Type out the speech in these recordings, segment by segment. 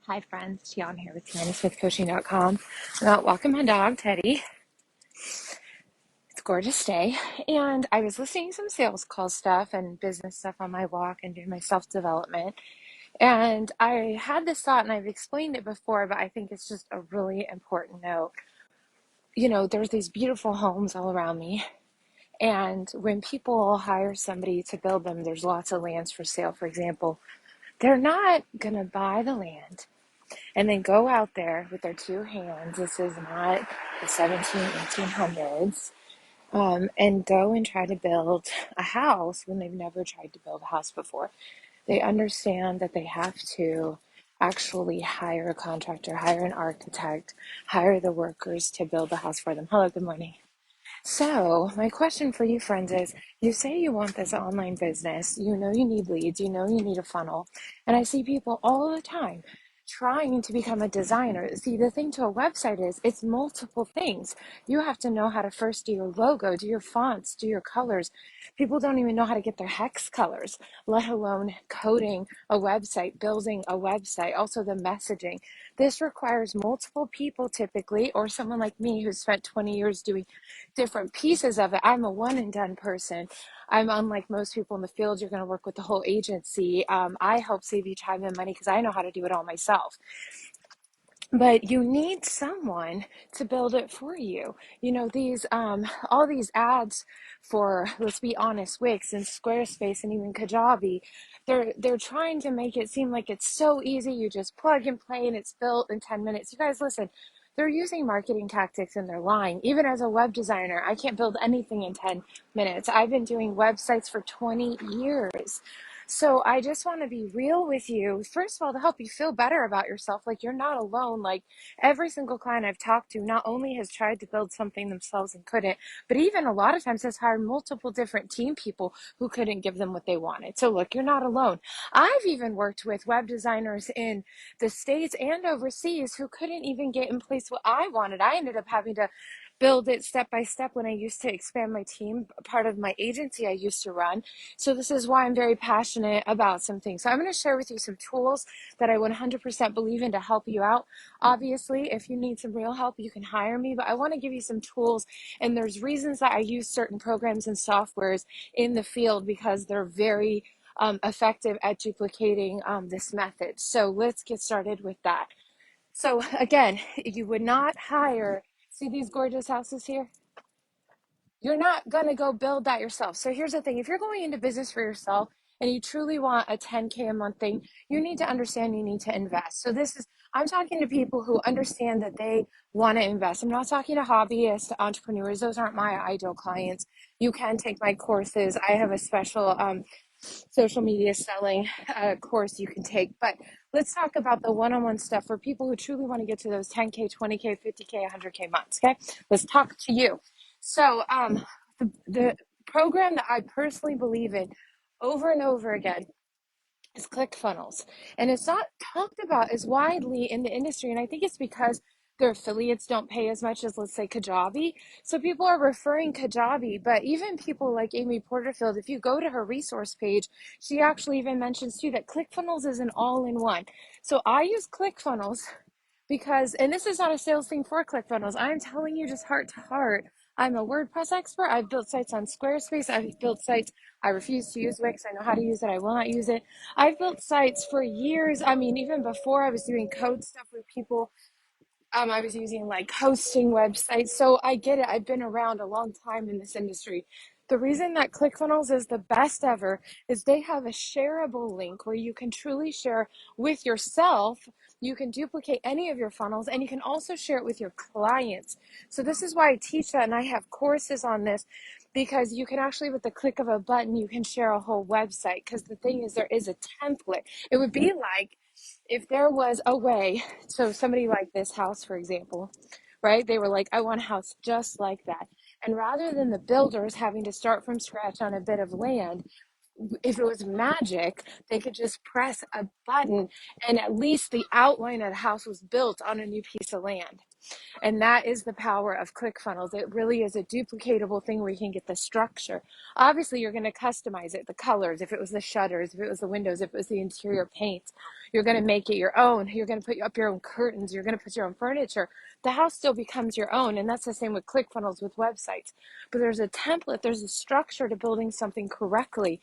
Hi friends, Tian here with TianaSmithCoaching.com. I'm out walking my dog, Teddy. It's a gorgeous day. And I was listening to some sales call stuff and business stuff on my walk and doing my self-development. And I had this thought, and I've explained it before, but I think it's just a really important note. You know, there's these beautiful homes all around me. And when people hire somebody to build them, there's lots of lands for sale, for example. They're not going to buy the land and then go out there with their two hands. This is not the 1800s. And go and try to build a house when they've never tried to build a house before. They understand that they have to actually hire a contractor, hire an architect, hire the workers to build the house for them. Hello, good morning. So, my question for you, friends, is you say you want this online business, you know you need leads, you know you need a funnel, and I see people all the time trying to become a designer. See, the thing to a website is it's multiple things. You have to know how to first do your logo, do your fonts, do your colors. People don't even know how to get their hex colors, let alone coding a website, building a website, also the messaging. This requires multiple people typically, or someone like me who spent 20 years doing different pieces of it. I'm a one and done person. I'm unlike most people in the field. You're going to work with the whole agency. I help save you time and money because I know how to do it all myself. But you need someone to build it for you. You know, these all these ads for, let's be honest, Wix and Squarespace and even Kajabi, they're trying to make it seem like it's so easy. You just plug and play and it's built in 10 minutes. You guys, listen, they're using marketing tactics and they're lying. Even as a web designer, I can't build anything in 10 minutes. I've been doing websites for 20 years. So I just want to be real with you. First of all, to help you feel better about yourself, like you're not alone. Like every single client I've talked to not only has tried to build something themselves and couldn't, but even a lot of times has hired multiple different team people who couldn't give them what they wanted. So look, you're not alone. I've even worked with web designers in the States and overseas who couldn't even get in place what I wanted. I ended up having to build it step by step when I used to expand my team, part of my agency I used to run. So this is why I'm very passionate about some things. So I'm going to share with you some tools that I 100% believe in to help you out. Obviously, if you need some real help, you can hire me, but I want to give you some tools, and there's reasons that I use certain programs and softwares in the field because they're very effective at duplicating this method. So let's get started with that. So again, you would not hire, see these gorgeous houses here? You're not going to go build that yourself. So here's the thing. If you're going into business for yourself and you truly want a 10K a month thing, you need to understand you need to invest. So I'm talking to people who understand that they want to invest. I'm not talking to hobbyists, to entrepreneurs. Those aren't my ideal clients. You can take my courses. I have a special social media selling course you can take. But let's talk about the one-on-one stuff for people who truly want to get to those 10K, 20K, 50K, 100K months. Okay, let's talk to you. So the program that I personally believe in over and over again is ClickFunnels. And it's not talked about as widely in the industry. And I think it's because their affiliates don't pay as much as, let's say, Kajabi. So people are referring Kajabi, but even people like Amy Porterfield, if you go to her resource page, she actually even mentions too that ClickFunnels is an all-in-one. So I use ClickFunnels because, and this is not a sales thing for ClickFunnels, I'm telling you just heart to heart, I'm a WordPress expert. I've built sites on Squarespace. I've built sites. I refuse to use Wix. I know how to use it. I will not use it. I've built sites for years. I mean, even before I was doing code stuff with people, I was using like hosting websites. So I get it. I've been around a long time in this industry. The reason that ClickFunnels is the best ever is they have a shareable link where you can truly share with yourself. You can duplicate any of your funnels and you can also share it with your clients. So this is why I teach that and I have courses on this because you can actually, with the click of a button, you can share a whole website. Because the thing is, there is a template. It would be like if there was a way, so somebody like this house, for example, right? They were like, I want a house just like that. And rather than the builders having to start from scratch on a bit of land, if it was magic, they could just press a button and at least the outline of the house was built on a new piece of land. And that is the power of ClickFunnels. It really is a duplicatable thing where you can get the structure. Obviously, you're going to customize it, the colors, if it was the shutters, if it was the windows, if it was the interior paint. You're going to make it your own. You're going to put up your own curtains. You're going to put your own furniture. The house still becomes your own. And that's the same with ClickFunnels with websites. But there's a template, there's a structure to building something correctly.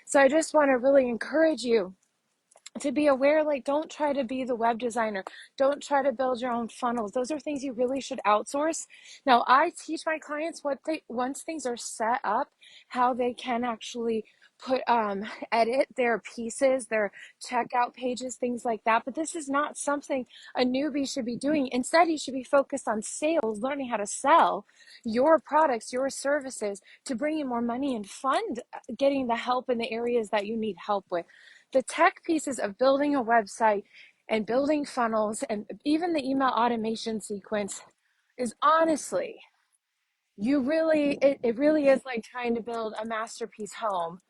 So I just want to really encourage you to be aware, like, don't try to be the web designer, don't try to build your own funnels. Those are things you really should outsource. Now I teach my clients what they, once things are set up, how they can actually put edit their pieces, their checkout pages, things like that. But this is not something a newbie should be doing. Instead, you should be focused on sales, learning how to sell your products, your services, to bring in more money and fund getting the help in the areas that you need help with. The tech pieces of building a website and building funnels and even the email automation sequence is honestly, it really is like trying to build a masterpiece home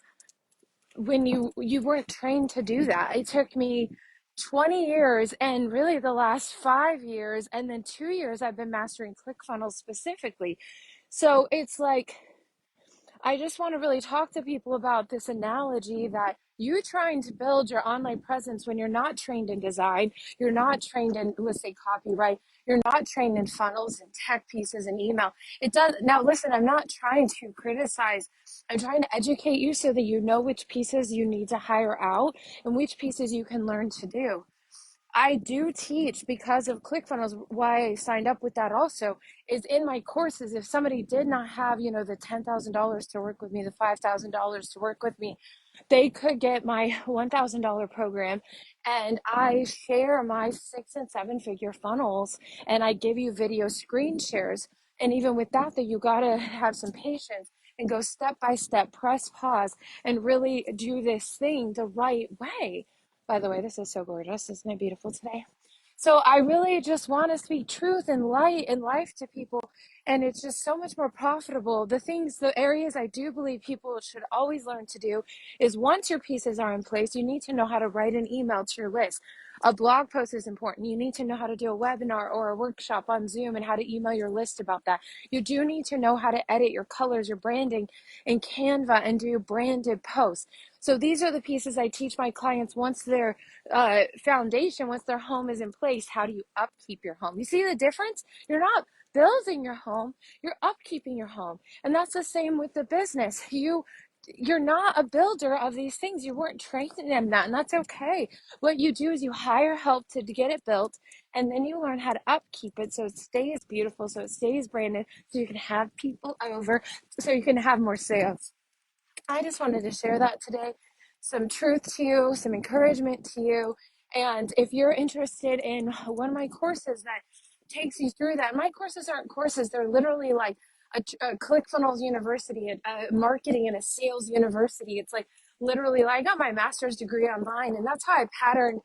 when you weren't trained to do that. It took me 20 years, and really the last 5 years and then 2 years I've been mastering ClickFunnels specifically. So it's like, I just want to really talk to people about this analogy that you trying to build your online presence when you're not trained in design, you're not trained in, let's say, copyright, you're not trained in funnels and tech pieces and email. It does. Now, listen, I'm not trying to criticize. I'm trying to educate you so that you know which pieces you need to hire out and which pieces you can learn to do. I do teach because of ClickFunnels. Why I signed up with that also is in my courses. If somebody did not have, the $10,000 to work with me, the $5,000 to work with me, they could get my $1,000 program, and I share my 6 and 7 figure funnels, and I give you video screen shares. And even with that, you gotta have some patience and go step by step, press pause, and really do this thing the right way. By the way, this is so gorgeous. Isn't it beautiful today? So I really just want to speak truth and light and life to people. And it's just so much more profitable. The areas I do believe people should always learn to do is, once your pieces are in place, you need to know how to write an email to your list. A blog post is important. You need to know how to do a webinar or a workshop on Zoom and how to email your list about that. You do need to know how to edit your colors, your branding in Canva, and do branded posts. So these are the pieces I teach my clients once their foundation, once their home is in place. How do you upkeep your home? You see the difference? You're not building your home, you're upkeeping your home. And that's the same with the business. You're not a builder of these things. You weren't trained in that, and that's okay. What you do is you hire help to get it built, and then you learn how to upkeep it so it stays beautiful, so it stays branded, so you can have people over, so you can have more sales. I just wanted to share that today. Some truth to you, some encouragement to you. And if you're interested in one of my courses that takes you through that, my courses aren't courses, they're literally like a ClickFunnels university, a marketing and a sales university. It's like literally, like, I got my master's degree online, and that's how I pattern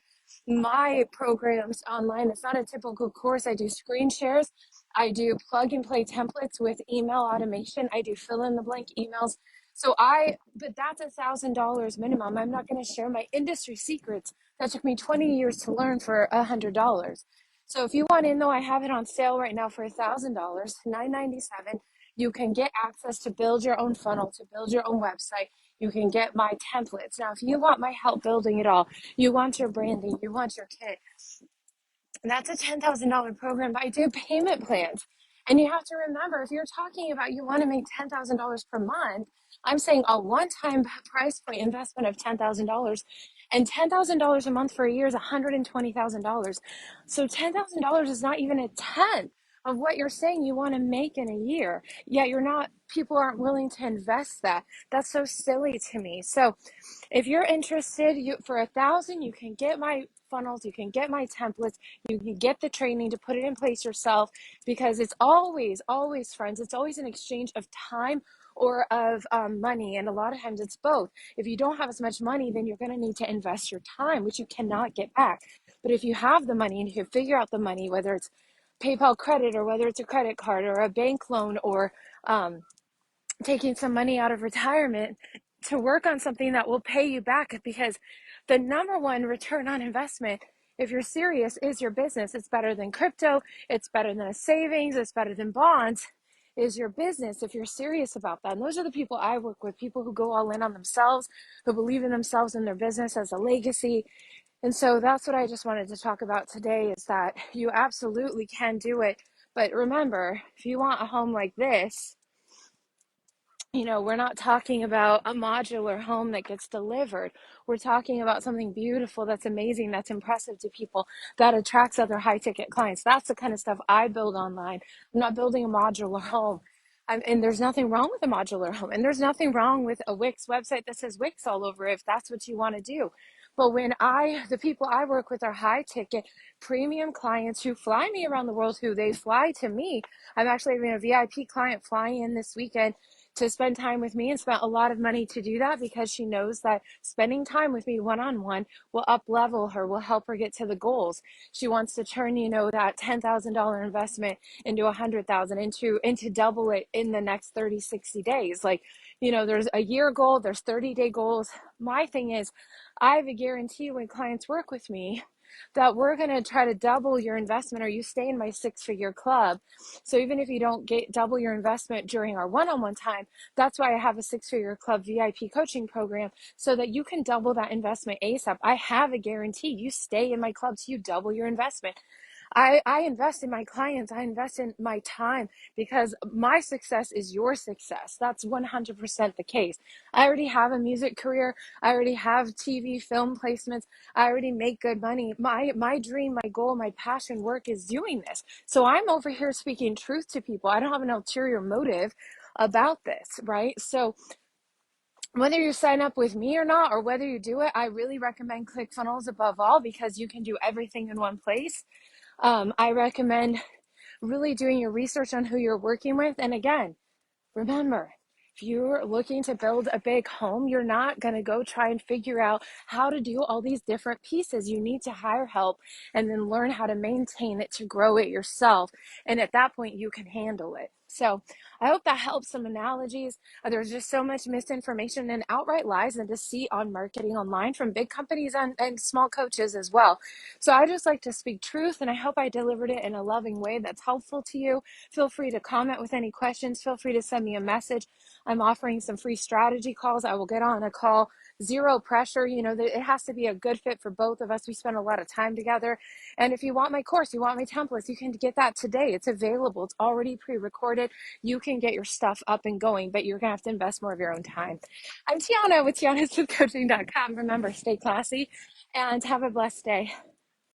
my programs online. It's not a typical course. I do screen shares. I do plug and play templates with email automation. I do fill in the blank emails. But that's $1,000 minimum. I'm not going to share my industry secrets that took me 20 years to learn for $100. So if you want in, though, I have it on sale right now for $1,000, $997. You can get access to build your own funnel, to build your own website. You can get my templates. Now, if you want my help building it all, you want your branding, you want your kit, that's a $10,000 program, but I do payment plans. And you have to remember, if you're talking about you want to make $10,000 per month, I'm saying a one-time price point investment of $10,000, and $10,000 a month for a year is $120,000. So $10,000 is not even a tenth of what you're saying you want to make in a year. Yet people aren't willing to invest that. That's so silly to me. So if you're interested, for $1,000, you can get my funnels, you can get my templates, you can get the training to put it in place yourself, because it's always, friends, it's always an exchange of time or of money. And a lot of times it's both. If you don't have as much money, then you're going to need to invest your time, which you cannot get back. But if you have the money and you can figure out the money, whether it's PayPal credit or whether it's a credit card or a bank loan or taking some money out of retirement to work on something that will pay you back, because the number one return on investment, if you're serious, is your business. It's better than crypto. It's better than a savings. It's better than bonds, is your business if you're serious about that. And those are the people I work with, people who go all in on themselves, who believe in themselves and their business as a legacy. And so that's what I just wanted to talk about today, is that you absolutely can do it. But remember, if you want a home like this, we're not talking about a modular home that gets delivered. We're talking about something beautiful, that's amazing, that's impressive to people, that attracts other high ticket clients. That's the kind of stuff I build online. I'm not building a modular home. And there's nothing wrong with a modular home. And there's nothing wrong with a Wix website that says Wix all over it, if that's what you want to do. But the people I work with are high ticket premium clients who fly me around the world, who they fly to me. I'm actually having a VIP client fly in this weekend to spend time with me, and spent a lot of money to do that, because she knows that spending time with me one-on-one will up level her, will help her get to the goals. She wants to turn, that $10,000 investment into $100,000, into double it in the next 30, 60 days. There's a year goal, there's 30-day goals. My thing is, I have a guarantee when clients work with me that we're going to try to double your investment, or you stay in my 6-figure club. So even if you don't get double your investment during our one-on-one time, that's why I have a 6-figure club VIP coaching program, so that you can double that investment ASAP. I have a guarantee. You stay in my club till you double your investment. I invest in my clients. I invest in my time, because my success is your success. That's 100% the case. I already have a music career. I already have TV, film placements. I already make good money. My dream, my goal, my passion work is doing this. So I'm over here speaking truth to people. I don't have an ulterior motive about this, right? So whether you sign up with me or not, or whether you do it, I really recommend ClickFunnels above all, because you can do everything in one place. I recommend really doing your research on who you're working with. And again, remember, if you're looking to build a big home, you're not going to go try and figure out how to do all these different pieces. You need to hire help and then learn how to maintain it, to grow it yourself. And at that point, you can handle it. So I hope that helps. Some analogies. There's just so much misinformation and outright lies and deceit on marketing online from big companies and small coaches as well. So I just like to speak truth, and I hope I delivered it in a loving way that's helpful to you. Feel free to comment with any questions. Feel free to send me a message. I'm offering some free strategy calls. I will get on a call. Zero pressure. It has to be a good fit for both of us. We spend a lot of time together. And if you want my course, you want my templates, you can get that today. It's available. It's already pre-recorded. You can get your stuff up and going, but you're going to have to invest more of your own time. I'm Tiana with TianaSmithCoaching.com. Remember, stay classy and have a blessed day.